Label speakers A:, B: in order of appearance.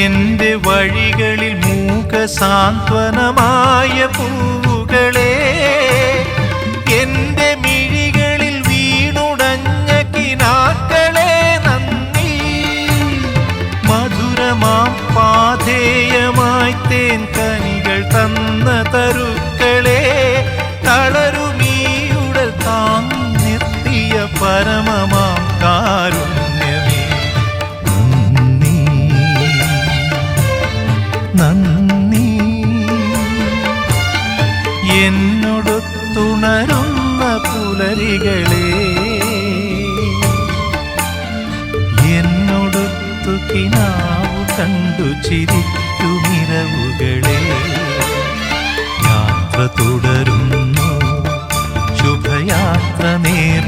A: എന്റെ വഴികളിൽ മൂകസാന്ത്വനമായ പൂവുകളെ, എന്റെ മിഴികളിൽ വീണുടഞ്ഞ കിനാക്കളെ നന്ദി. മധുരമാം പാഥേയമായി തേൻ കനികൾ തന്ന തരുക്കളെ, തളരുമീയുടൽ താങ്ങി നിർത്തിയ പരമമാം കാരുണ്യമേ നന്ദി, നന്ദി. എന്നോടൊത്തുണരുന്ന പുലരികളെ, എന്നോടൊത്തു കിനാവു കണ്ടു ചിരിക്കുമിരവുകളെ, യാത്ര തുടരുന്നു ശുഭയാത്ര നേർ